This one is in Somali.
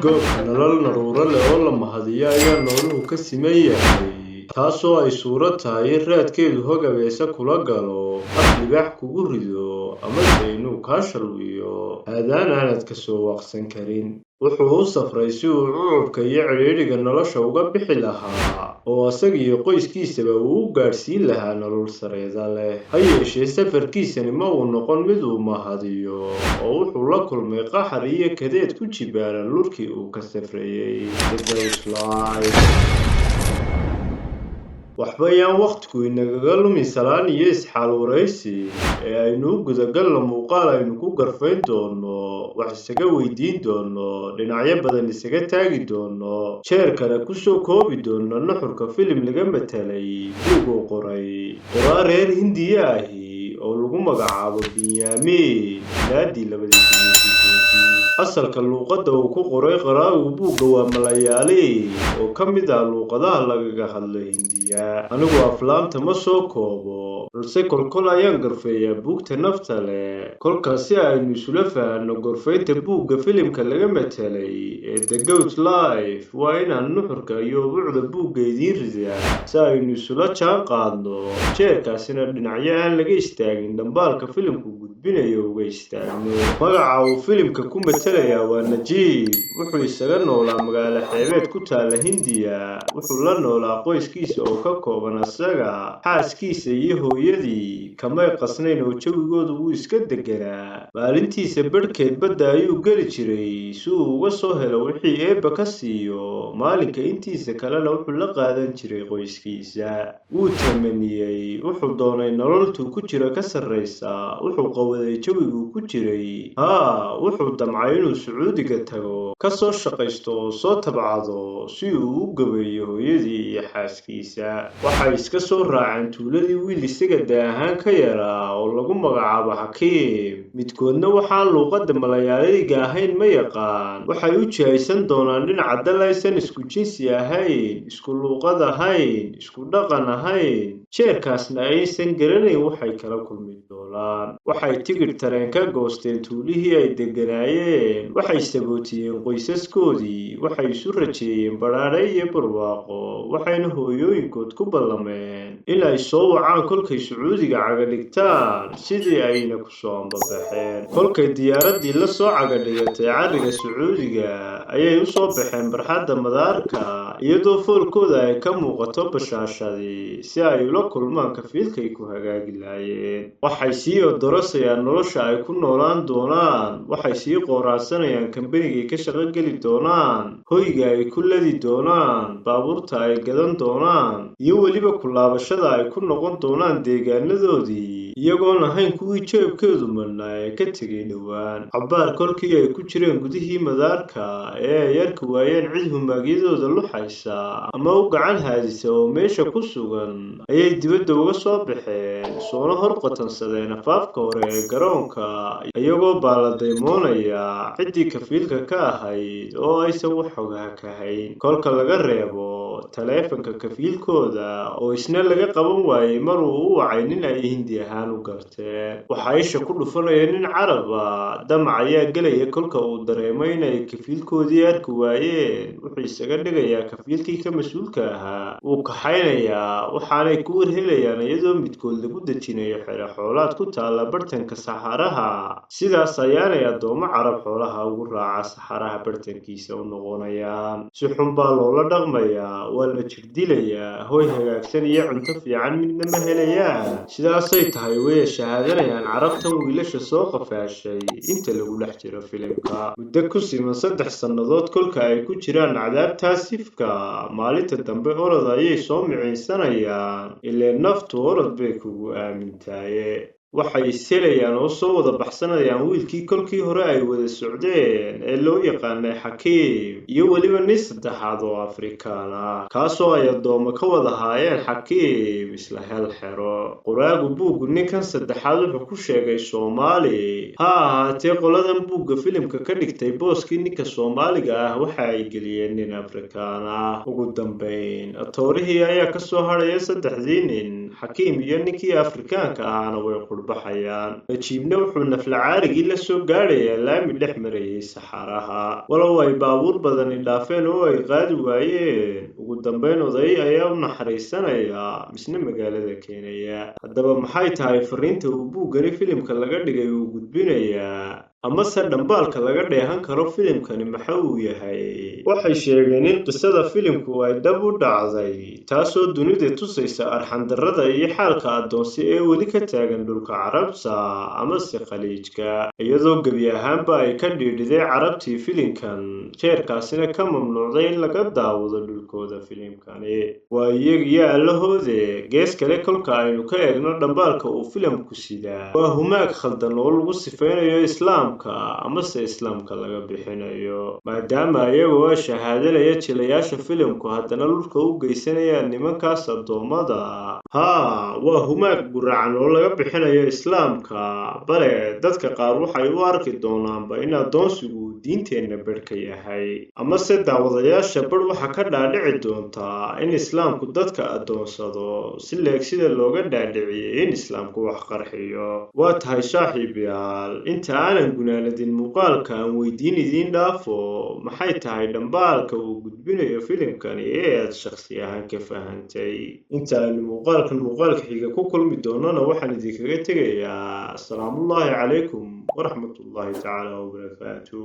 goobka nolol naruuro leh oo la mahadiyo ayaa nooluhu ka siman yahay, taasoo ay suuro tahay in raadkeedu hogabeesa kula galo, af libaax kugu rido, amase inuu kaa shalwiyo aadaan aanad ka soo waaqsan karin. Wuxuu u safray si uu cucubka iyo cidhiidhiga nolosha uga bixi lahaa, oo asaga iyo qoyskiisaba uu u gaadhsiin lahaa nolol sareeda leh. Ha yeeshee safarkiisani ma uu noqon mid uu mahadiyo, oo wuxuu la kulmay qaxar iyo kadeed ku jibaaran lurkii uu ka safrayay. waxba yaan waqtigu inagaga lumin salaan iyo isxaal waraysi ee aynu u gudagalno muuqaal aynu ku garfayn doono, wax isaga weydiin doono, dhinacyo badan isaga taagi doono, jeerkana kusoo koobi doono nuxurka filim laga matelay buug uu qoray qoraa reer hindiya ahi oo lagu magacaabo Binyamin Naadi. asalka luuqadda uu ku qoray qaraagu buugga waa Malayaali oo ka mid ah luuqadaha lagaga hadlo Hindiya. Anigu aflaamta ma soo koobo, balse kolkol ayaan garfeeyaa buugta nafta leh. kolkaas si aynu isula fahanno gorfaynta buugga filimka laga matelay ee The Goat Life, waa inaan nuxurka iyo buucda buugga idiin ridaa si aynu isula jaan qaadno, jeerkaasina dhinacyo aan laga istaagin dhambaalka filimku gudbinayo uga istaagno. magaca uu filimka ku waa Najiib. wuxuu isaga noolaa magaalo xeebeed ku taala Hindiya. wuxuu la noolaa qoyskiisa oo ka kooban asaga, xaaskiisa iyo hooyadii. kamay qasnayn oo jawigoodu wuu iska deganaa. maalintiisa barhkeed badda ayuu geli jiray si uu uga soo helo wixii eebba ka siiyo, maalinka intiisa kalena wuxuu la qaadan jiray qoyskiisa. wuu tamaniyey, wuxuu doonay nololtuu ku jira ka sarraysa. wuxuu qawaday jawiguu ku jiray. wuxuu damcay inuu Sacuudiga tago, ka soo shaqaysto oo soo tabcado si uu u gabeeyo hooyadii iyo xaaskiisa. waxay iska soo raaceen tuuladii wiil isaga daahaan ka yaraa oo lagu magacaabo Xakiim. midkoodna waxaan luuqadda Malayaaliga ahayn ma yaqaan. waxay u jihaysan doonaan dhinaca dal aysan isku jinsi ahayn, isku luuqad ahayn, isku dhaqan ahayn, jeerkaasna aysan garanayn waxay kala kulmi doonaan. waxay tigidh tareen ka goosteen tuulihii ay deganaayeen. waxay sabootiyeen qoysaskoodii. waxay isu rajeeyeen badhaadhe iyo barwaaqo. waxayna hooyooyinkood ku ballameen in ay soo wacaan kolkay Sacuudiga caga dhigtaan, sidii ayna ku soo ambabaxeen. kolkay diyaaraddii la soo caga dhigatay carriga Sacuudiga ayay u soo baxeen barxadda madaarka, iyadoo foolkooda ay ka muuqato bashaashadii si ay ula kulmaan kafiilkay ku hagaagi laayeen. waxay sii odorosayaan nolosha ay ku noolaan doonaan. waxay sii qoraadsanayaan kambanigay ka shaqo geli doonaan, hoyga ay ku ladi doonaan, baabuurta ay gadan doonaan, iyo weliba ku laabashada ay ku noqon doonaan deegaanadoodii, iyagoon ahayn kuwii jeebkeedu madhnaa ee ka tegay dhowaan. cabbaar kolkii ay ku jireen gudihii madaarka ee ay arki waayeen cid humaagyadooda luxaysa ama u gacan haadisa oo meesha ku sugan, ayay dibadda uga soo baxeen, soona hor qotansadeen afaafka hore ee garoonka, iyagoo baaladaymoonaya ciddii kafiilka ka ahayd oo aysan wax xogaa ka hayn, kolka laga reebo taleefanka kafiilkooda oo isna laga qaban waayey mar uu u wacay nin ay Hindi ahaan u garteen. waxaa isha ku dhufanaya nin carab ah. damac ayaa gelaya kolka uu dareemay inay kafiilkoodii arki waayeen. wuxuu isaga dhigayaa kafiilkii ka mas-uulka ahaa. wuu kaxaynayaa, waxaanay ku warhelayaan iyadoo midkood lagu dejinayo xero xoolaad ku taala bartanka saxaraha. sidaas ayaanay addoomo carab xoolaha ugu raaca saxaraha bartankiisa u noqonayaan. si xun baa loola dhaqmayaa, waa la jirdilayaa, hoy hagaagsan iyo cunto fiican midna ma helayaan. sidaasay tahay way shahaadanayaan carabtan wiilasha soo qafaashay inta lagu dhex jiro filimka. muddo ku siman 3 sannadood kolka ay ku jiraan cadaabtaas ifka, maalinta dambe orod ayay soo miciinsanayaan, ileen naftu orod bay kugu aamintaaye. waxay selayaan oo soo wada baxsanayaan wiilkii kolkii hore ay wada socdeen ee loo yaqaanay xakiim iyo weliba nin saddexaad oo afrikaan ah kaasoo ay addoommo ka wada haayeen xakiim isla hel xero qoraagu buuggu ninkan saddexaad wuxuu ku sheegay soomaali ha ahaatee qoladan buugga filimka ka dhigtay booskii ninka soomaaliga ah waxa ay geliyeen nin afrikaan ah ugu dambayn atoorihii ayaa ka soo hadhaya saddexdii nin xakiim iyo ninkii afrikaanka ahaana way qurbaxayaan najiibna wuxuu naflacaarigii la soo gaadhayaa laami dhex marayay saxaraha walow ay baabuur badani dhaafeen oo ay qaadi waayeen ugu dambayn oday ayaa u naxariisanaya misna magaalada keenaya haddaba maxay tahay fariinta uu buuggani filimka laga dhigay uu gudbinayaa amase dhambaalka laga dheehan karo filimkani maxa uu yahay waxay sheegeen in qisada filimku ay dhab u dhacday taasoo dunida tusaysa arxandarrada iyo xaalka addoonsi ee weli ka taagan dhulka carabta amase khaliijka iyadoo gebi ahaanba ay ka dhiidhiday carabtii filimkan jeerkaasina ka mamnuucday in laga daawado dhulkooda filimkani waa iyagiyo allahoode gees kale kolka aynu ka eegno dhambaalka uu filimku sidaa waa humaag khaldan oo lagu sifaynayo islaamka amase islaamka laga bixinayo maadaama iyagoo shahaadanaya jilayaasha filimku haddana dhulka u geysanayaan nimankaas addoommada waa humaag guracan oo laga bixinayo islaamka bale dadka qaar waxay u arki doonaanba in addoonsigu diinteenna bedhka yahay amase daawadayaasha badh waxa ka dhaadhici doontaa in islaamku dadka addoonsado si leeg sida looga dhaadhiciyey in islaamku wax qarxiyo waa tahay saaxiibayaal inta aanan gunaanadin muuqaalka aan weydiin idiin dhaafo maxay tahay dhambaalka uu gudbinayo filimkani ee aad shakhsi ahaan ka fahantay inta aynu muuqaalka xiga ku kulmi doonana waxaan idinkaga tegayaa asalaamullaahi calaykum waraxmatullaahi tacaala wabarakaatu